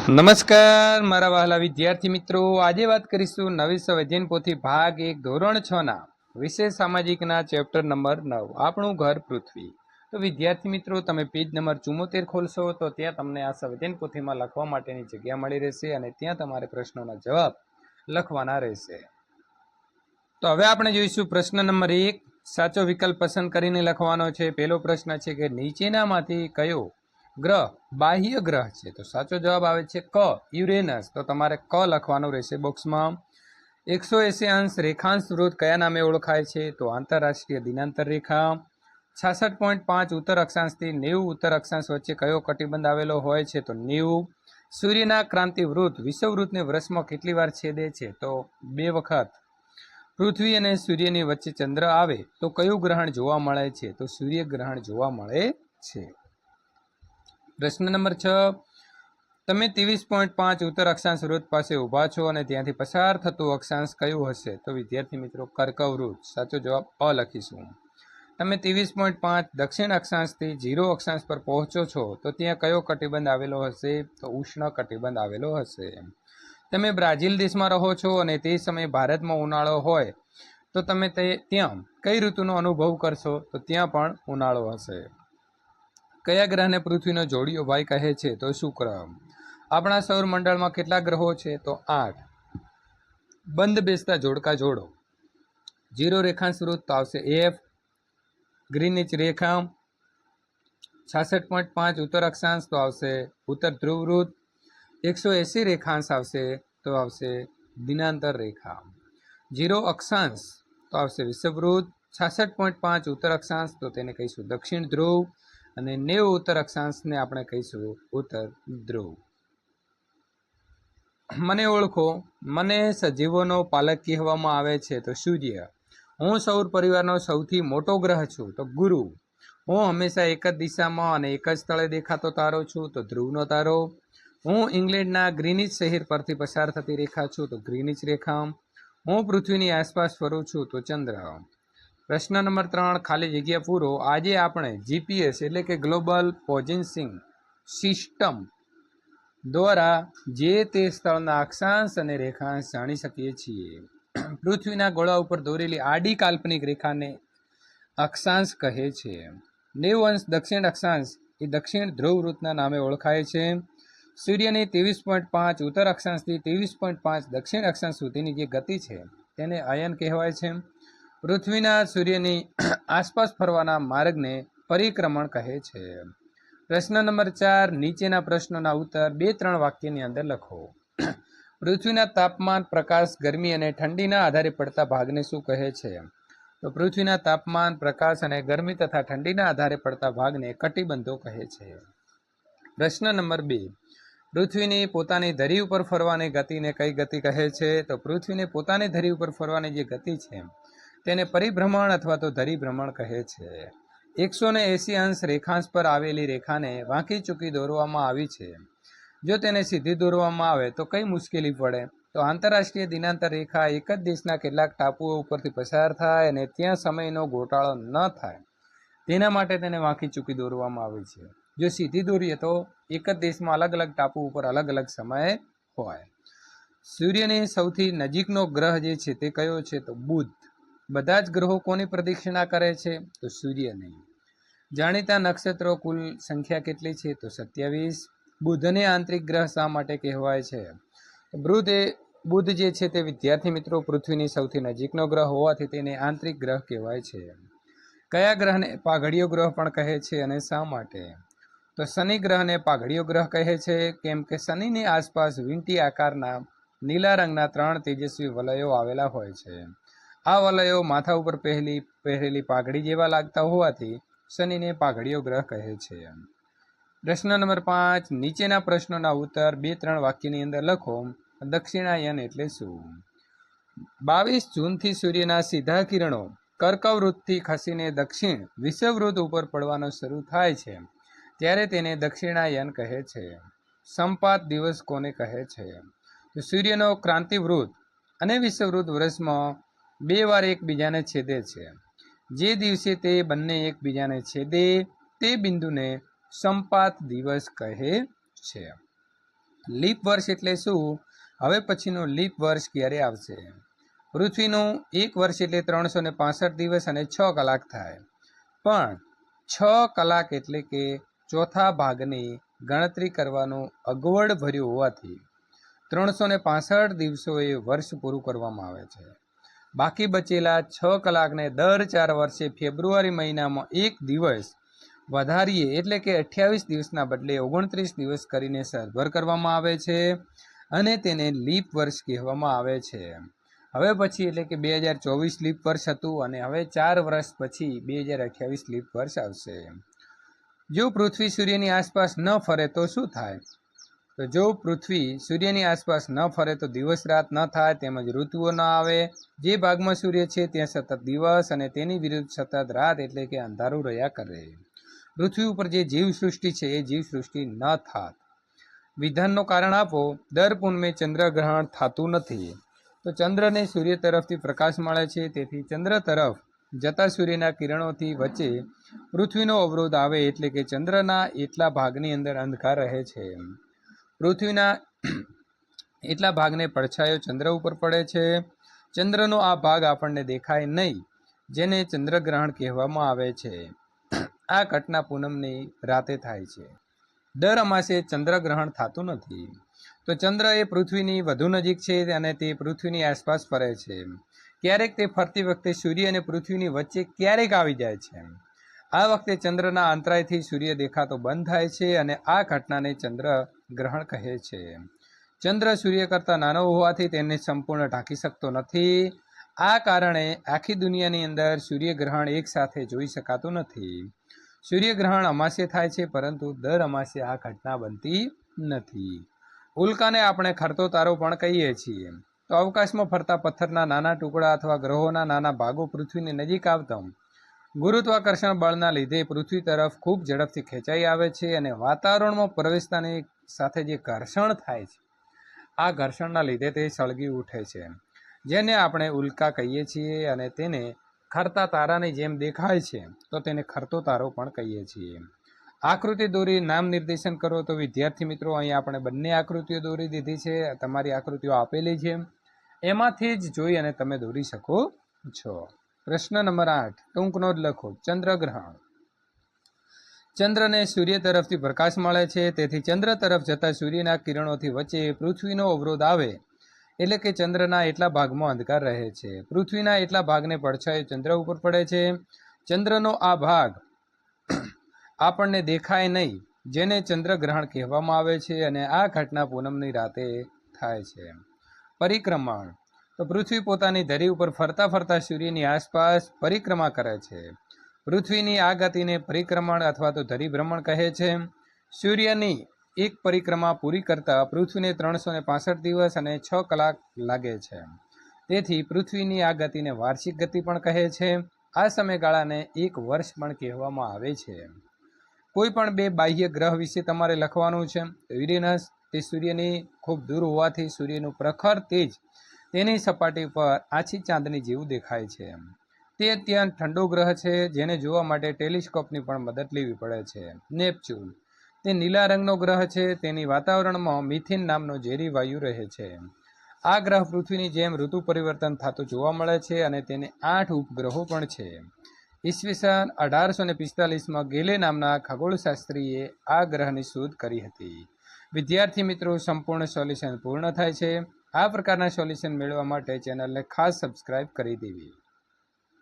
નમસ્કાર મારા વહાલા વિદ્યાર્થી મિત્રો, આજે વાત કરીશું નવી સંવેદન પોથી ભાગ 1 ધોરણ 6 ના વિશેષ સામાજિકના ચેપ્ટર નંબર 9 આપણું ઘર પૃથ્વી। તો વિદ્યાર્થી મિત્રો, તમે પેજ નંબર 74 ખોલશો તો ત્યાં તમને આ સંવેદન પોથીમાં લખવા માટેની જગ્યા મળી રહેશે અને ત્યાં તમારે પ્રશ્નોના જવાબ લખવાના રહેશે। તો હવે આપણે જોઈશું પ્રશ્ન નંબર 1। સાચો વિકલ્પ પસંદ કરીને લખવાનો છે। પહેલો પ્રશ્ન છે કે નીચેનામાંથી કયો ગ્રહ બાહ્ય ગ્રહ છે? તો સાચો જવાબ આવે છે ક, યુરેનસ। તો તમારે ક લખવાનું રહેશે બોક્સમાં। 180 અંશ રેખાંશ વૃત્ત કયા નામે ઓળખાય છે? તો આંતરરાષ્ટ્રીય દિનાંતર રેખા। 66.5 ઉત્તર અક્ષાંશથી 90 ઉત્તર અક્ષાંશ વચ્ચે કયો કટિબંધ આવેલો હોય છે? તો 90। સૂર્યના ક્રાંતિ વૃત્ત વિષુવવૃત્તને વર્ષમાં કેટલી વાર છેદે છે? તો 2 વખત। પૃથ્વી અને સૂર્યની વચ્ચે ચંદ્ર આવે તો કયું ગ્રહણ જોવા મળે છે? તો સૂર્યગ્રહણ જોવા મળે છે। પ્રશ્ન નંબર 6। તમે 23.5 ઉત્તર અક્ષાંશ વૃત્ત પાસે ઊભા છો અને ત્યાંથી પસાર થતું અક્ષાંશ કયું હશે? તો વિદ્યાર્થી મિત્રો, કર્કવૃત્ત। સાચો જવાબ અ લખીશું। તમે 23.5 દક્ષિણ અક્ષાંશથી 0 અક્ષાંશ પર પહોંચો છો તો ત્યાં કયો કટિબંધ આવેલો હશે? તો ઉષ્ણ કટિબંધ આવેલો હશે। તમે બ્રાઝિલ દેશમાં રહો છો અને તે સમયે ભારતમાં ઉનાળો હોય તો તમે ત્યાં કઈ ઋતુનો અનુભવ કરશો? તો ત્યાં પણ ઉનાળો હશે। કયા ગ્રહને પૃથ્વીનો જોડિયો ભાઈ કહે છે? તો શુક્ર। આપણા સૌરમંડળમાં કેટલા ગ્રહો છે? તો 8। બંધ બેસતા જોડકા જોડો। 0 રેખાંશ વૃત્ત તો આવશે એફ। ગ્રીનિચ રેખા। 66.5 ઉત્તર અક્ષાંશ તો આવશે ઉત્તર ધ્રુવ વૃત્ત। 180 રેખાંશ આવશે તો આવશે દિનાંતર રેખા। 0 અક્ષાંશ તો આવશે વિષુવવૃત્ત। 66.5 ઉત્તર અક્ષાંશ તો તેને કહીશું દક્ષિણ ધ્રુવ અને 90 ઉત્તર અક્ષાંશને આપણે કહીશું ઉત્તર ધ્રુવ। મને ઓળખો। મને સજીવોનો પાલક કહેવામાં આવે છે તો સૂર્ય। હું સૌર પરિવારનો સૌથી મોટો ગ્રહ છું તો ગુરુ। હું હંમેશા એક જ દિશામાં અને એક જ સ્થળે દેખાતો તારો છું તો ધ્રુવનો તારો। હું ઇંગ્લેન્ડના ગ્રીનિચ શહેર પરથી પસાર થતી રેખા છું તો ગ્રીનિચ રેખા। હું પૃથ્વીની આસપાસ ફરું છું તો ચંદ્ર। પ્રશ્ન નંબર 3, ખાલી જગ્યા પૂરો। આજે આપણે જીપીએસ એટલે કે ગ્લોબલ પોઝિશનિંગ સિસ્ટમ દ્વારા જે તે સ્થળના અક્ષાંશ અને રેખાંશ જાણી શકીએ છીએ। પૃથ્વીના ગોળા ઉપર દોરેલી આડી કાલ્પનિક રેખાને અક્ષાંશ કહે છે। 90 અંશ દક્ષિણ અક્ષાંશ એ દક્ષિણ ધ્રુવ વૃત્તના નામે ઓળખાય છે। સૂર્યની 23.5 ઉત્તર અક્ષાંશથી 23.5 દક્ષિણ અક્ષાંશ સુધીની જે ગતિ છે તેને અયન કહેવાય છે। પૃથ્વીના સૂર્યની આસપાસ ફરવાના માર્ગને પરિક્રમણ કહે છે। પ્રશ્ન નંબર 4, નીચેના પ્રશ્નોના ઉત્તર 2-3 વાક્યની અંદર લખો। પૃથ્વીના તાપમાન, પ્રકાશ, ગરમી અને ઠંડીના આધારે પડતા ભાગને શું કહે છે? તો પૃથ્વીના તાપમાન, પ્રકાશ અને ગરમી તથા ઠંડીના આધારે પડતા ભાગને કટિબંધો કહે છે। પ્રશ્ન નંબર 2, પૃથ્વીની પોતાની ધરી ઉપર ફરવાની ગતિને કઈ ગતિ કહે છે? તો પૃથ્વીને પોતાની ધરી ઉપર ફરવાની જે ગતિ છે તેને પરિભ્રમણ અથવા તો ધરીભ્રમણ કહે છે। 180 અંશ રેખાંશ પર આવેલી રેખાને વાંકી ચૂકી દોરવામાં આવી છે। જો તેને સીધી દોરવામાં આવે તો કઈ મુશ્કેલી પડે? તો આંતરરાષ્ટ્રીય દિનાંતર રેખા એક જ દેશના કેટલાક ટાપુઓ ઉપરથી પસાર થાય અને ત્યાં સમયનો ગોટાળો ન થાય તેના માટે તેને વાંકી ચૂકી દોરવામાં આવે છે। જો સીધી દોરીએ તો એક જ દેશમાં અલગ અલગ ટાપુ ઉપર અલગ અલગ સમય હોય। સૂર્યની સૌથી નજીકનો ગ્રહ જે છે તે કયો છે? તો બુધ। બધા જ ગ્રહો કોની પ્રદક્ષિણા કરે છે? તો સૂર્યની। જાણીતા નક્ષત્રો કુલ સંખ્યા કેટલી છે? તો 27। બુધને આંતરિક ગ્રહ શા માટે કહેવાય છે? બુધ જે છે તે વિદ્યાર્થી મિત્રો પૃથ્વીની સૌથી નજીકનો ગ્રહ હોવાથી તેને આંતરિક ગ્રહ કહેવાય છે। કયા ગ્રહને પાઘડીયો ગ્રહ પણ કહે છે અને શા માટે? તો શનિ ગ્રહને પાઘડીયો ગ્રહ કહે છે કેમ કે શનિની આસપાસ વીંટી આકારના નીલા રંગના 3 તેજસ્વી વલયો આવેલા હોય છે। આ વલયો માથા ઉપર પહેરેલી પાઘડી જેવા લાગતા હોવાથી શનિને પાઘડીયો ગ્રહ કહે છે। પ્રશ્ન નંબર 5, નીચેના પ્રશ્નોના ઉત્તર 2-3 વાક્યની અંદર લખો। દક્ષિણાયન એટલે શું? 22 જૂનથી સૂર્યના સીધા કિરણો કર્કવૃત્તથી ખસીને દક્ષિણ વિષુવવૃત્ત ઉપર પડવાનો શરૂ થાય છે ત્યારે તેને દક્ષિણાયન કહે છે। સંપાત દિવસ કોને કહે છે? તો સૂર્યનો ક્રાંતિવૃત્ત અને વિષુવવૃત્ત વર્ષમાં 2 વાર એકબીજાને છેદે છે। જે દિવસે તે બંને એકબીજાને છેદે તે બિંદુને સંપાત દિવસ કહે છે। લીપ વર્ષ એટલે શું? હવે પછીનું લીપ વર્ષ ક્યારે આવશે? પૃથ્વીનું એક વર્ષ એટલે 365 દિવસ અને 6 કલાક થાય, પણ 6 કલાક એટલે કે ચોથા ભાગની ગણતરી કરવાનું અગવડ ભર્યું હોવાથી 365 દિવસોએ વર્ષ પૂરું કરવામાં આવે છે. બાકી બચેલા 6 કલાકને દર 4 વર્ષે ફેબ્રુઆરી મહિનામાં એક દિવસ વધારીએ એટલે કે 28 દિવસના બદલે 29 દિવસ કરીને સરભર કરવામાં આવે છે અને તેને લીપ વર્ષ કહેવામાં આવે છે. હવે પછી એટલે કે 2024 લીપ વર્ષ હતું અને હવે 4 વર્ષ પછી 2028 લીપ વર્ષ આવશે. જો પૃથ્વી સૂર્યની આસપાસ ન ફરે તો શું થાય? તો જો પૃથ્વી સૂર્યની આસપાસ ન ફરે તો દિવસ રાત ન થાય, તેમજ ઋતુઓ ન આવે. જે ભાગમાં સૂર્ય છે ત્યાં સતત દિવસ અને તેની વિરુદ્ધ સતત રાત એટલે કે અંધારું રહ્યા કરે. પૃથ્વી ઉપર જે જીવસૃષ્ટિ છે એ જીવસૃષ્ટિ ન થાત. વિધાનનું કારણ આપો. દર પૂનમે ચંદ્રગ્રહણ થતું નથી, તો ચંદ્રને સૂર્ય તરફથી પ્રકાશ મળે છે, તેથી ચંદ્ર તરફ જતા સૂર્યના કિરણોથી વચ્ચે પૃથ્વીનો અવરોધ આવે એટલે કે ચંદ્રના એટલા ભાગની અંદર અંધકાર રહે છે. પૃથ્વીના એટલા ભાગને પડછાયો ચંદ્ર ઉપર પડે છે. ચંદ્રનો આ ભાગ આપણને દેખાય નહીં, જેને ચંદ્રગ્રહણ કહેવામાં આવે છે. આ ઘટના પૂનમની રાતે થાય છે. દર અમાસે ચંદ્રગ્રહણ થતું નથી. તો ચંદ્ર એ પૃથ્વીની વધુ નજીક છે અને તે પૃથ્વીની આસપાસ ફરે છે. ક્યારેક તે ફરતી વખતે સૂર્ય અને પૃથ્વીની વચ્ચે ક્યારેક આવી જાય છે. આ વખતે ચંદ્રના અંતરાયથી સૂર્ય દેખાતો બંધ થાય છે અને આ ઘટનાને ચંદ્રગ્રહણ કહે છે. ચંદ્ર સૂર્ય કરતાં નાનો હોવાથી તેને સંપૂર્ણ ઢાંકી શકતો નથી. આ કારણે આખી દુનિયાની અંદર સૂર્યગ્રહણ એક સાથે જોઈ શકાતું નથી. સૂર્યગ્રહણ અમાસે થાય છે, પરંતુ દર અમાસે આ ઘટના બનતી નથી. ઉલ્કાને આપણે ખરતો તારો પણ કહીએ છીએ. તો અવકાશમાં ફરતા પથ્થરના નાના ટુકડા અથવા ગ્રહોના નાના ભાગો પૃથ્વીની નજીક આવતા ગુરુત્વાકર્ષણ બળના લીધે પૃથ્વી તરફ ખૂબ ઝડપથી ખેંચાઈ આવે છે અને વાતાવરણમાં પ્રવેશતાની સાથે જે ઘર્ષણ થાય છે, આ ઘર્ષણના લીધે તે સળગી ઉઠે છે, જેને આપણે ઉલ્કા કહીએ છીએ અને તેને ખરતા તારાની જેમ દેખાય છે, તો તેને ખરતો તારો પણ કહીએ છીએ. આકૃતિ દોરી નામ નિર્દેશન કરો. તો વિદ્યાર્થી મિત્રો, અહીં આપણે બંને આકૃતિઓ દોરી દીધી છે. તમારી આકૃતિઓ આપેલી છે, એમાંથી જ જોઈ અને તમે દોરી શકો છો. પ્રશ્ન નંબર 8 ટૂંક નોંધ લખો. ચંદ્રગ્રહણ. ચંદ્રને સૂર્ય તરફથી પ્રકાશ મળે છે, તેથી ચંદ્ર તરફ જતા સૂર્યના કિરણોથી વચ્ચે પૃથ્વીનો અવરોધ આવે એટલે કે ચંદ્રના એટલા ભાગમાં અંધકાર રહે છે. પૃથ્વીના એટલા ભાગને પડછાયો ચંદ્ર ઉપર પડે છે. ચંદ્રનો આ ભાગ આપણને દેખાય નહીં, જેને ચંદ્રગ્રહણ કહેવામાં આવે છે અને આ ઘટના પૂનમની રાતે થાય છે. પરિક્રમણ. તો પૃથ્વી પોતાની ધરી ઉપર ફરતા ફરતા સૂર્યની આસપાસ પરિક્રમા કરે છે. પૃથ્વીની આ ગતિને પરિક્રમણ અથવા તો ધરીભ્રમણ કહે છે. સૂર્યની એક પરિક્રમા પૂરી કરતા પૃથ્વીને 365 દિવસ અને 6 કલાક લાગે છે. તેથી પૃથ્વીની આ ગતિને વાર્ષિક ગતિ પણ કહે છે. આ સમયગાળાને એક વર્ષ પણ કહેવામાં આવે છે. કોઈ પણ બે બાહ્ય ગ્રહ વિશે તમારે લખવાનું છે. યુરેનસ, તે સૂર્યની ખૂબ દૂર હોવાથી સૂર્યનું પ્રખર તેજ તેની સપાટી પર આછી ચાંદની જેવું દેખાય છે. તે અત્યંત ઠંડો ગ્રહ છે, જેને જોવા માટે ટેલિસ્કોપની પણ મદદ લેવી પડે છે. નેપચ્યુન, તે નીલા રંગનો ગ્રહ છે. તેની વાતાવરણમાં મિથેન નામનો ઝેરી વાયુ રહે છે. આ ગ્રહ પૃથ્વીની જેમ ઋતુ પરિવર્તન થતું જોવા મળે છે અને તેને 8 ઉપગ્રહો પણ છે. ઈસવીસન 1845માં ગેલે નામના ખગોળશાસ્ત્રીએ આ ગ્રહની શોધ કરી હતી. વિદ્યાર્થી મિત્રો, સંપૂર્ણ સોલ્યુશન પૂર્ણ થાય છે. આ પ્રકારના સોલ્યુશન મેળવવા માટે ચેનલને ખાસ સબસ્ક્રાઇબ કરી દેવી.